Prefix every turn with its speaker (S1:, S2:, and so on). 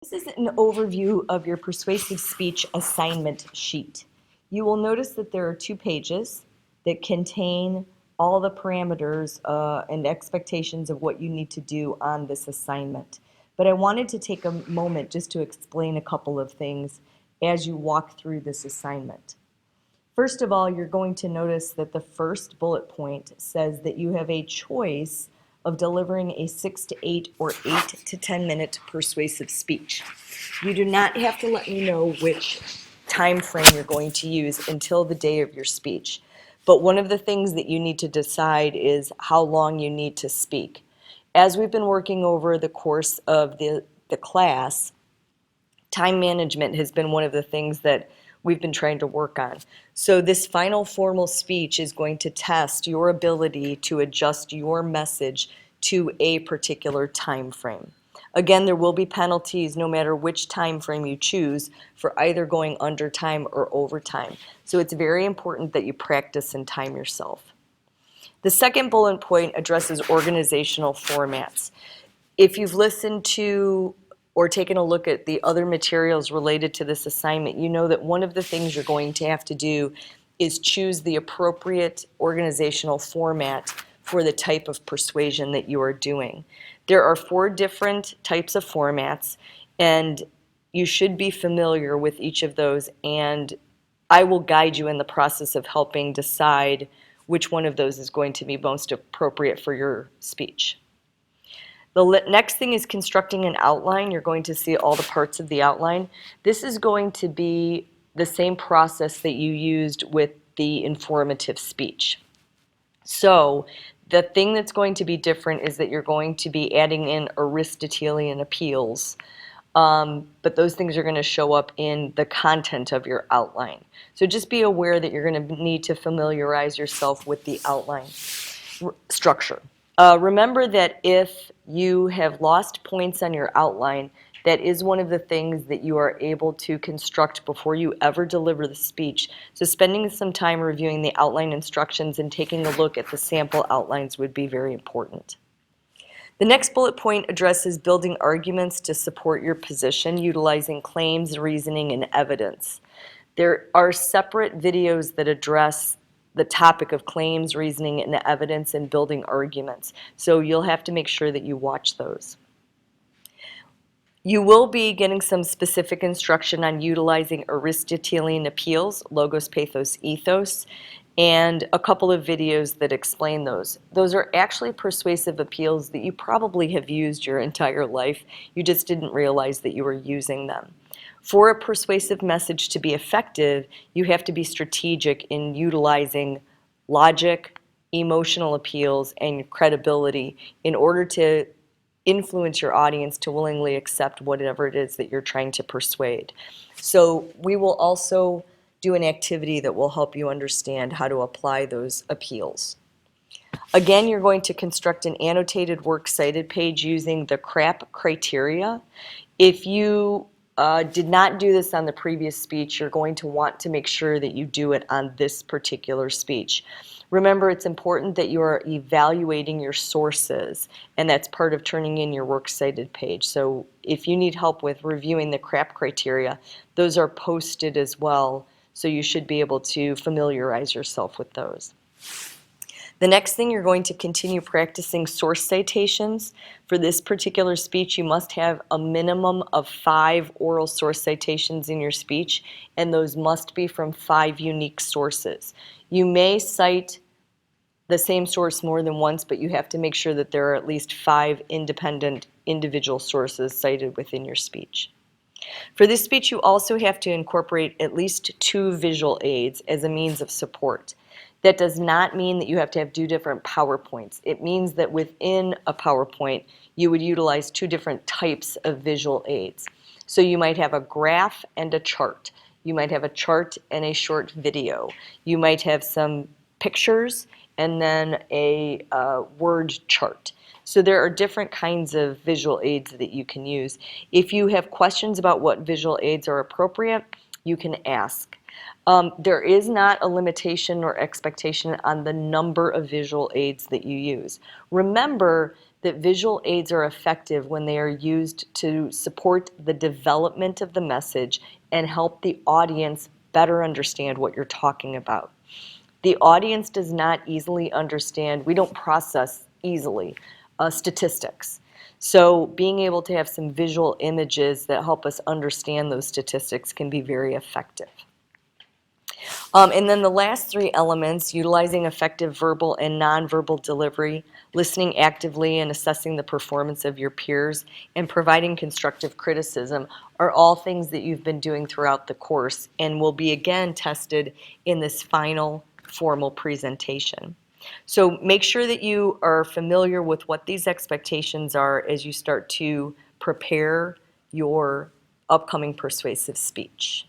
S1: This is an overview of your persuasive speech assignment sheet. You will notice that there are 2 pages that contain all the parameters and expectations of what you need to do on this assignment. But I wanted to take a moment just to explain a couple of things as you walk through this assignment. First of all, you're going to notice that the first bullet point says that you have a choice of delivering a 6 to 8 or 8 to 10 minute persuasive speech. You do not have to let me know which time frame you're going to use until the day of your speech. But one of the things that you need to decide is how long you need to speak. As we've been working over the course of the class, time management has been one of the things that we've been trying to work on. So this final formal speech is going to test your ability to adjust your message to a particular time frame. Again, there will be penalties no matter which time frame you choose for either going under time or over time. So it's very important that you practice and time yourself. The second bullet point addresses organizational formats. If you've listened to or taken a look at the other materials related to this assignment, you know that one of the things you're going to have to do is choose the appropriate organizational format for the type of persuasion that you are doing. There are 4 different types of formats, and you should be familiar with each of those, and I will guide you in the process of helping decide which one of those is going to be most appropriate for your speech. The next thing is constructing an outline. You're going to see all the parts of the outline. This is going to be the same process that you used with the informative speech. So the thing that's going to be different is that you're going to be adding in Aristotelian Appeals, but those things are going to show up in the content of your outline. So just be aware that you're going to need to familiarize yourself with the outline structure. Remember that if you have lost points on your outline, that is one of the things that you are able to construct before you ever deliver the speech. So spending some time reviewing the outline instructions and taking a look at the sample outlines would be very important. The next bullet point addresses building arguments to support your position, utilizing claims, reasoning, and evidence. There are separate videos that address the topic of claims, reasoning, and evidence and building arguments. So you'll have to make sure that you watch those. You will be getting some specific instruction on utilizing Aristotelian Appeals, Logos, Pathos, Ethos, and a couple of videos that explain those. Those are actually persuasive appeals that you probably have used your entire life. You just didn't realize that you were using them. For a persuasive message to be effective, you have to be strategic in utilizing logic, emotional appeals, and credibility in order to influence your audience to willingly accept whatever it is that you're trying to persuade. So we will also do an activity that will help you understand how to apply those appeals. Again, you're going to construct an annotated works cited page using the CRAP criteria. If you did not do this on the previous speech, you're going to want to make sure that you do it on this particular speech. Remember, it's important that you are evaluating your sources, and that's part of turning in your works cited page. So if you need help with reviewing the CRAP criteria, those are posted as well, so you should be able to familiarize yourself with those. The next thing, you're going to continue practicing source citations. For this particular speech, you must have a minimum of 5 oral source citations in your speech, and those must be from 5 unique sources. You may cite the same source more than once, but you have to make sure that there are at least 5 independent individual sources cited within your speech. For this speech, you also have to incorporate at least 2 visual aids as a means of support. That does not mean that you have to have 2 different PowerPoints. It means that within a PowerPoint, you would utilize 2 different types of visual aids. So you might have a graph and a chart. You might have a chart and a short video. You might have some pictures and then a word chart. So there are different kinds of visual aids that you can use. If you have questions about what visual aids are appropriate, you can ask. There is not a limitation or expectation on the number of visual aids that you use. Remember that visual aids are effective when they are used to support the development of the message and help the audience better understand what you're talking about. The audience does not easily understand, we don't process easily statistics. So being able to have some visual images that help us understand those statistics can be very effective. And then the last three elements, utilizing effective verbal and nonverbal delivery, listening actively and assessing the performance of your peers, and providing constructive criticism, are all things that you've been doing throughout the course and will be again tested in this final formal presentation. So make sure that you are familiar with what these expectations are as you start to prepare your upcoming persuasive speech.